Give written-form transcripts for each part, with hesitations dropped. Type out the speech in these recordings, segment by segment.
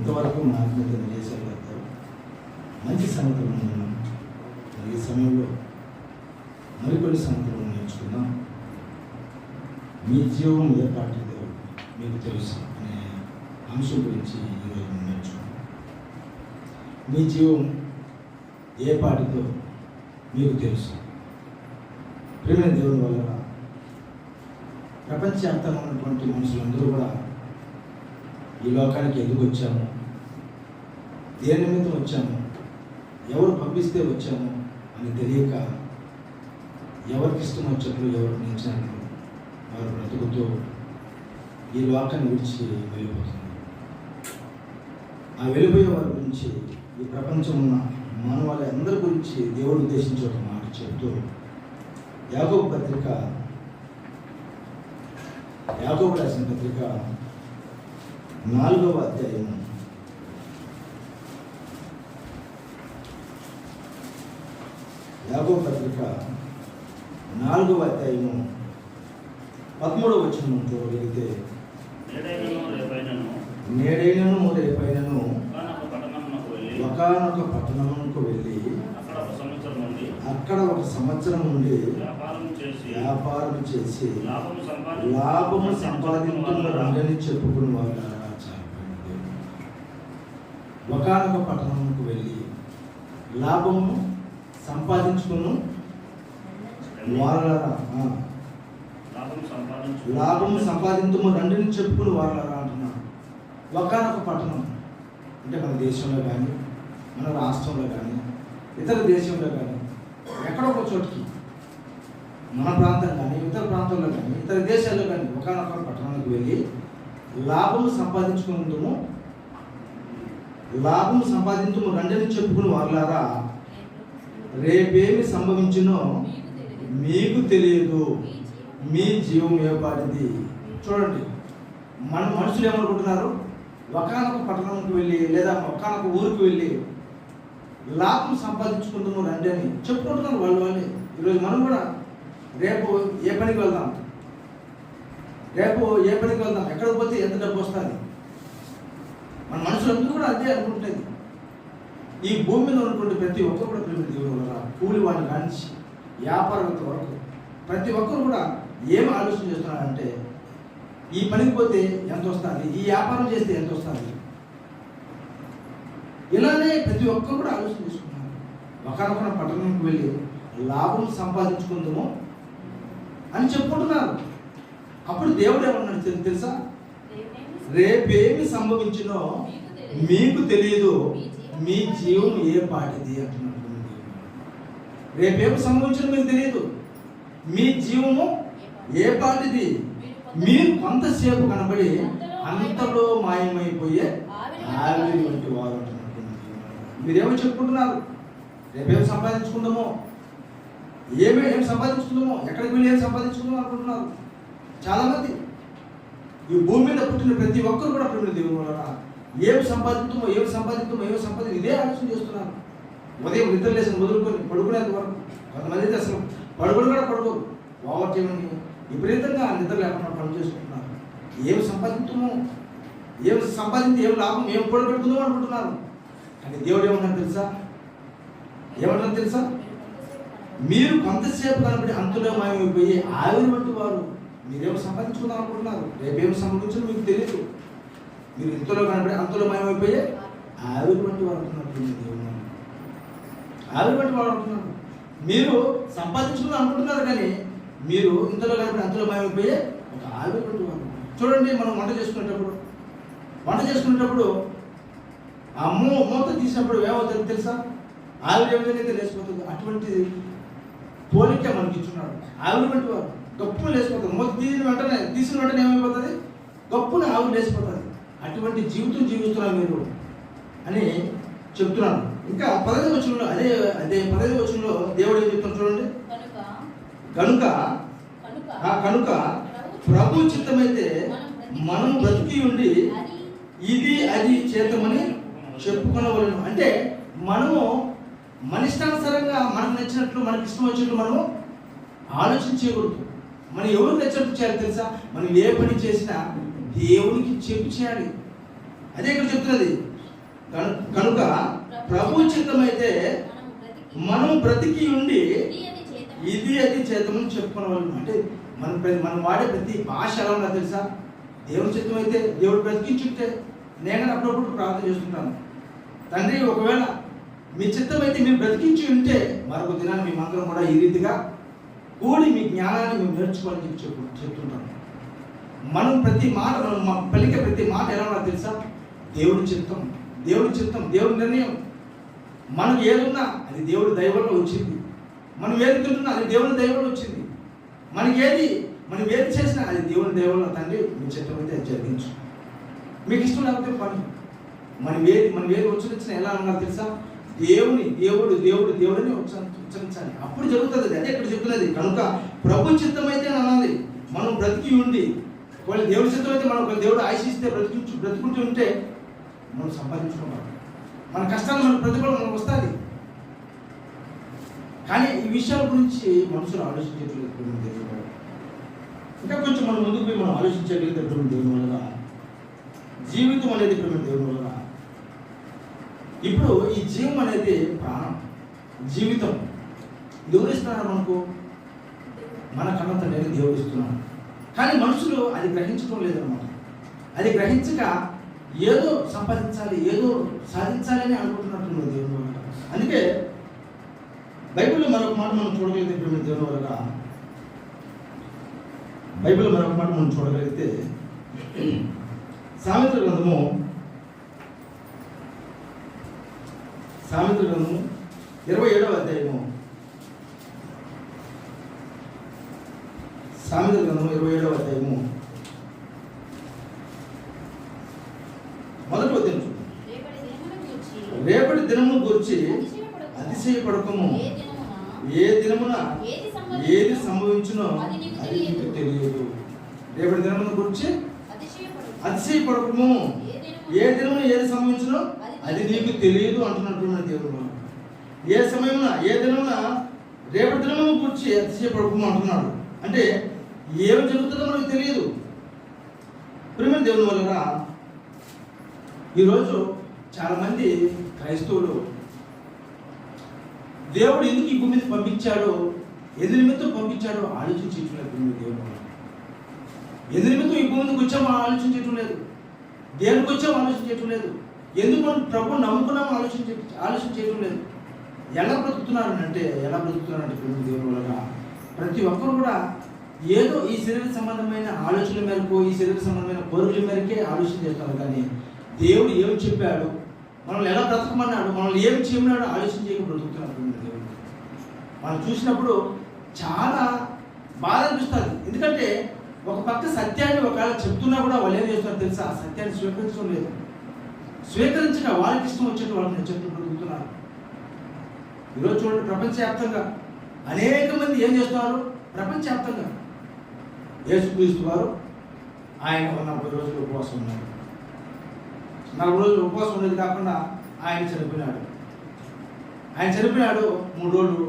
ఇంతవరకు మా ఆత్మీయత చేశారు మంచి సంగతులు ఉన్నాం. ఈ సమయంలో మరికొన్ని సంగతులు నేర్చుకుందాం. మీ జీవం ఏ పార్టీదో మీకు తెలుసు అనే అంశం గురించి ఈరోజు నేర్చుకుందాం. మీ జీవం ఏ పార్టీతో మీకు తెలుసు. ప్రేమ దేవుని వల్ల ప్రపంచవ్యాప్తంగా ఉన్నటువంటి మనుషులందరూ కూడా ఈ లోకానికి ఎందుకు వచ్చాము, దేని నిమిత్తం వచ్చాము, ఎవరు పంపిస్తే వచ్చాము అని తెలియక ఎవరికి ఇష్టం వచ్చినట్లు ఎవరికి నిలిచినట్లు వారు బ్రతుకుతూ ఈ లోకాన్ని విడిచి వెళ్ళిపోతున్నారు. ఆ వెళ్ళిపోయే వారి గురించి ఈ ప్రపంచం ఉన్న మానవాళి అందరి గురించి దేవుడు ఉద్దేశించి ఒక మాట చెబుతూ యాకోబు రాసిన పత్రిక 4వ అధ్యాయం 13వ వచనం చూడగలిగితే, నేడైనను రేపైనను ఒకానొక పట్టణమునకు వెళ్ళి అక్కడ ఒక సంవత్సరం నుండి వ్యాపారం చేసి లాభము సంపాదించుకుని చెప్పుకుని వాళ్ళు ఒకానొక పట్టణమునకు వెళ్ళి లాభము సంపాదించుకుని వాళ్ళరా లాభము సంపాదించము రండిని చెప్పుకుని వాళ్ళరా అంటున్నారు. ఒకానొక పట్టణం అంటే మన దేశంలో కానీ మన రాష్ట్రంలో కానీ ఇతర దేశంలో కానీ ఎక్కడో ఒక చోటికి, మన ప్రాంతం కానీ ఇతర ప్రాంతాల్లో కానీ ఇతర దేశాల్లో కానీ ఒకానొక పట్టణానికి వెళ్ళి లాభము సంపాదించము రండిని చెప్పుకుని వాళ్ళారా, రేపేమి సంభవించునో మీకు తెలియదు, మీ జీవం ఏపాటిది. చూడండి, మనుషులు ఏమనుకుంటున్నారు, ఒకానొక పట్టణంకి వెళ్ళి లేదా ఒకానొక ఊరికి వెళ్ళి లాభం సంపాదించుకుందాము రండి అని చెప్పుకుంటున్నారు వాళ్ళే. ఈరోజు మనం కూడా రేపు ఏ పనికి వెళ్దాం, ఎక్కడికి పోతే ఎంత డబ్బు వస్తుంది, మన మనుషులందరూ కూడా అదే అనుకుంటుంది. ఈ భూమి మీద ఉన్నటువంటి ప్రతి ఒక్కరు కూడా ప్రేమ దేవుడు వల్ల కూలి వాడిని కానించి వ్యాపారవేత్త వరకు ప్రతి ఒక్కరు కూడా ఏం ఆలోచన చేస్తున్నారంటే, ఈ పనికి పోతే ఎంత వస్తుంది, ఈ వ్యాపారం చేస్తే ఎంత వస్తుంది, ఇలానే ప్రతి ఒక్కరు కూడా ఆలోచన చేసుకుంటున్నారు. ఒకనొక పట్టణంకి వెళ్ళి లాభం సంపాదించుకుందాము అని చెప్పుకుంటున్నారు. అప్పుడు దేవుడు ఏమన్నాడు తెలుసా, రేపేమి సంభవించినో మీకు తెలియదు, మీ జీవం ఏ పాటిది అంటున్నాడు. రేపేమి సంభవించినో మీకు తెలియదు, మీ జీవము ఏ పాటిది, మీరు కొంతసేపు కనబడి అంతలో మాయమైపోయే ఆవిరి వంటి వారు అంటున్నారు. మీరేమో చెప్పుకుంటున్నారు, రేపేమి సంపాదించుకుందామో, ఏం సంపాదించుకుందామో, ఎక్కడికి వెళ్ళి ఏం సంపాదించుకుందామో అనుకుంటున్నారు చాలామంది. ఈ భూమి మీద పుట్టిన ప్రతి ఒక్కరు కూడా ప్రేమ దేవుని వల్ల ఏం సంపాదించుతామో ఇదే ఆలోచన చేస్తున్నారు. ఉదయం నిద్ర లేసిన మొదలుకొని పడుకునేంత వరకు. కొంతమంది అయితే అసలు పడుకోరు, ఓవర్ టైంని విపరీతంగా నిద్ర లేకుండా పని చేసుకుంటున్నారు. ఏం సంపాదించి ఏం లాభం ఏం కూడబెట్టుకుందాం అనుకుంటున్నారు. కానీ దేవుడు ఏమంటారు తెలుసా, మీరు కొంతసేపు కనబడి అంతులో మాయమైపోయి ఆవిరి వంటి వారు. మీరేమో సంపాదించుకుందాం అనుకుంటున్నారు, రేపేమి సంభవించో మీకు తెలియదు. మీరు ఇంతలో కనబడి అంతలో మాయమైపోయే ఆవిరి వంటి వారు అంటున్నారు. ఆవిరి వంటి వారు అంటున్నారు. మీరు సంపాదించుకుందాం అనుకుంటున్నారు, కానీ మీరు ఇంతలో కనబడి అంతలో మాయమైపోయే ఒక ఆవిరి వంటి వారు. చూడండి, మనం వంట చేసుకునేటప్పుడు ఆ మూత తీసినప్పుడు ఏమవుతుంది తెలుసా, ఆవిరి ఏ విధంగా లేచిపోతుంది. అటువంటి పోలిక మనకి ఇచ్చున్నాడు. ఆవిరి వంటి వారు గప్పును లేచిపోతుంది. మూత తీసిన వెంటనే ఏమైపోతుంది, గప్పున ఆవిరి లేచిపోతుంది. అటువంటి జీవితం జీవిస్తున్నారు మీరు అని చెప్తున్నాను. ఇంకా 15వ వచనంలో అదే 15వ వచనంలో దేవుడు ఏం చెప్తున్నాడు చూడండి, కనుక ప్రభు చిత్తమైతే మనం బ్రతికి ఉండి ఇది అది చేతమని చెప్పుకునవలను. అంటే మనము మన ఇష్టానుసారంగా మనకు నచ్చినట్లు మనకి ఇష్టం వచ్చినట్లు మనము ఆలోచన చేయకూడదు. మనం ఎవరు నచ్చినట్టు చేయాలి తెలుసా, మనం ఏ పని చేసినా దేవునికి చెప్పి చేయాలి. అదే ఇక్కడ చెప్తున్నది, కనుక ప్రభు చిత్తమైతే మనం బ్రతికి ఉండి ఇది అది చేతమని చెప్పుకునే వాళ్ళు. అంటే మనం వాడే ప్రతి భాష ఎలా ఉన్నా తెలుసా? దేవుని చిత్తం అయితే దేవుడు బ్రతికించుంటే నేను అప్పుడప్పుడు ప్రార్థన చేస్తుంటాను, తండ్రి ఒకవేళ మీ చిత్తం అయితే మీరు బ్రతికించి ఉంటే మరొక దినాన్ని మేమందరం కూడా ఈ రీతిగా కూడి మీ జ్ఞానాన్ని మేము నేర్చుకోవాలని చెప్తుంటాను. మనం ప్రతి మాట మనం పలికే ప్రతి మాట ఎలా ఉన్నా తెలుసా? దేవుడి చిత్తం, దేవుడి చిత్తం, దేవుడి నిర్ణయం. మనకు ఏదున్నా అది దేవుడి దైవంలో వచ్చింది. మనం ఏది తింటున్నా అది దేవుని దైవంలో వచ్చింది. మనం ఏది చేసినా అది దేవుని దైవంలో. తండ్రి మీ చిత్తం అయితే అది జరిగించు, మీకు ఇష్టం లేకపోతే పని. మనం ఏది ఉచ్చరించినా ఎలా అన్నారు తెలుసా? దేవుడిని ఉచ్చరించాలి, అప్పుడు జరుగుతుంది. అదే ఇక్కడ చెప్తున్నది. కనుక ప్రభు చిత్తం అయితే అనాలి. మనం బ్రతికి ఉండి, ఒకవేళ దేవుడి చిత్తం అయితే మనం ఒకవేళ దేవుడు ఆశిస్తే బ్రతుకుంటూ ఉంటే మనం సంపాదించుకుంటాం. మన కష్టాలు మన ప్రతిఫలం మనకు వస్తుంది. కానీ ఈ విషయాల గురించి మనుషులు ఆలోచించేటువంటి ఇంకా కొంచెం మనం ముందుకు పోయి మనం ఆలోచించగలిగేటటువంటి దేవుని వల్ల జీవితం అనేది దేవుని వల్ల. ఇప్పుడు ఈ జీవం అనేది ప్రాణం, జీవితం దేవుడు ఇస్తున్నాడు మనకు, మన కన్న తండ్రి దేవుడు ఇస్తున్నాడు. కానీ మనుషులు అది గ్రహించడం లేదన్నమాట. అది గ్రహించక ఏదో సంపాదించాలి, ఏదో సాధించాలని అనుకుంటున్నట్టు దేవుని వల్ల. అందుకే బైబిల్లో మరొక మాట మనం చూడగలిగితే దేవుని వల్ల, బైబిల్లో మరొక మాట మనం చూడగలిగితే సామెతల గ్రంథము 27వ అధ్యాయము, సామెతల గ్రంథము 27వ అధ్యాయము మొదటి వచనం చూడండి. రేపటి దినమును గురించి అతిశయపడకము, ఏ దినమున ఏది సంభవించునో అది నీకు తెలియదు. రేపటి దినమును గురించి అతిశయపడకము, ఏ దినమున ఏది సంభవించునో అది నీకు తెలియదు అంటున్నటువంటి దేవుడు. ఏ సమయమున ఏ దినమున రేపటి దినమును గురించి అతిశయపడకము అంటున్నాడు. అంటే ఏమి జరుగుతుందో మనకు తెలియదు. ప్రియమైన దేవుని వల్ల ఈరోజు చాలామంది క్రైస్తవులు దేవుడు ఎందుకు ఈ భూమి మీద పంపించాడో, ఎన్ని నిమిత్తం పంపించాడో ఆలోచించేయట్లేదు. దేవుడు ఎన్ని నిమిత్తం ఈ భూమి మీదకి వచ్చామో ఆలోచించటం లేదు, దేవునికి వచ్చామో ఆలోచించటం లేదు, ఎందుకు మనం ప్రభు నమ్ముకున్నామో ఆలోచించటం లేదు. ఎలా బ్రతుకుతున్నారంటే దేవుని వల్ల ప్రతి ఒక్కరు కూడా ఏదో ఈ శరీర సంబంధమైన ఆలోచనల మేరకు, ఈ శరీర సంబంధమైన కోరికల మేరకే ఆలోచన చేస్తున్నారు. కానీ దేవుడు ఏమి చెప్పాడు, మనల్ని ఎలా బ్రతకమన్నాడు, మనల్ని ఏమి చేయమన్నాడు ఆలోచన చేయక బ్రతుకుతున్నారు దేవుడు. మనం చూసినప్పుడు చాలా బాధ అనిపిస్తుంది. ఎందుకంటే ఒక పక్క సత్యాన్ని ఒకవేళ చెప్తున్నా కూడా వాళ్ళు ఏం చేస్తున్నారు తెలుసా? ఆ సత్యాన్ని స్వీకరించడం లేదు. స్వీకరించక వాళ్ళకి ఇష్టం వచ్చేట్టు వాళ్ళని చెట్టు బ్రతుకుతున్నారు. ఈరోజు చూడండి, ప్రపంచవ్యాప్తంగా అనేక మంది ఏం చేస్తున్నారు? ప్రపంచవ్యాప్తంగా యేసుక్రీస్తు వారు ఆయన 40 రోజులు ఉపవాసం ఉన్నారు. 40 రోజులు ఉపవాసం ఉండేది కాకుండా ఆయన చనిపోయినాడు. 3 రోజులు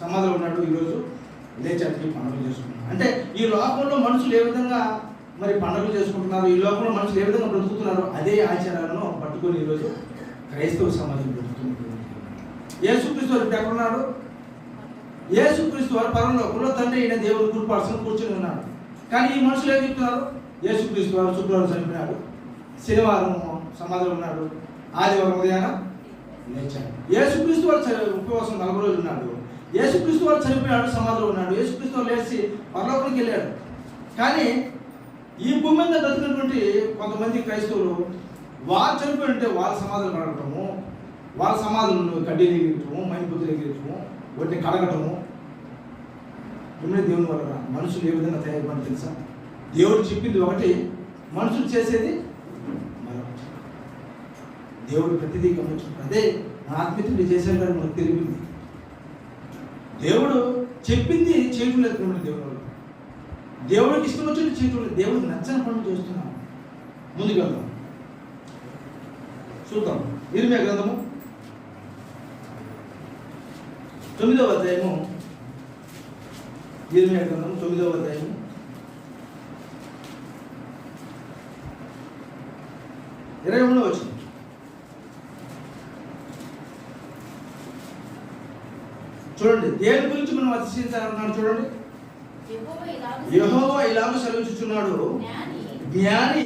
సమాధిలో ఉన్నాడు. ఈరోజు లేచాటికి పండుగలు చేసుకుంటున్నారు. అంటే ఈ లోకంలో మనుషులు ఏ విధంగా మరి పండుగలు చేసుకుంటున్నారు, ఈ లోకంలో మనుషులు ఏ విధంగా బ్రతుకుతున్నారు, అదే ఆచారాలను పట్టుకొని ఈరోజు క్రైస్తవ సమాజం బ్రతుకుతున్నారు. యేసుక్రీస్తు వారు ఎక్కడ ఉన్నాడు? యేసుక్రీస్తు వారు పరలోకంలో తండ్రి అయిన దేవుని కుడిపార్శ్వన కూర్చొని ఉన్నాడు. కానీ ఈ మనుషులు ఏం చెప్తున్నారు? యేసుక్రీస్తు వారు శుక్రవారం చనిపోయినాడు, శనివారం సమాధిలో ఉన్నాడు, ఆదివారం ఉదయాన లేచాడు. యేసుక్రీస్తు వారు ఉపవాసం 40 రోజులు ఉన్నాడు. యేసుక్రీస్తు వారు చనిపోయాడు, సమాధిలో ఉన్నాడు. యేసుక్రీస్తు వారు లేచి పరలోకానికి వెళ్ళాడు. కానీ ఈ భూమి మీద బ్రతికినటువంటి కొంతమంది క్రైస్తవులు వారు చనిపోయి ఉంటే వాళ్ళ సమాధులు కడగటము, వాళ్ళ సమాధులను కడ్డీలు ఎగిరటము, మైంపుతులు ఎగిరటము, వాటిని కడగటము. దేవుని వల్ల మనుషులు ఏ విధంగా తయారు తెలుసా? దేవుడు చెప్పింది ఒకటి, మనుషులు చేసేది మరొకటి. దేవుడు ప్రతిదీ గమనించుకుంటాడు. అదే నా ఆత్మీయుడు చేశాడు అని మనకు తెలిపింది. దేవుడు చెప్పింది చేయటం లేదు. దేవుడు వల్ల దేవుడికి ఇష్టం వచ్చినట్టు చేయటం లేదు. దేవుడికి నచ్చని పనులు చేస్తున్నాం. ముందుకు వెళ్దాం, చూద్దాం. ఇర్మియా గ్రంథము 9వ అధ్యాయము, ఇర్మియా గ్రంథం 9వ అధ్యాయము 23వ వచనం. చూడండి, దేని గురించి మనం అతిశయించాలన్నాడు చూడండి. యెహోవా ఇలాగ సెలవిస్తున్నాడు, జ్ఞాని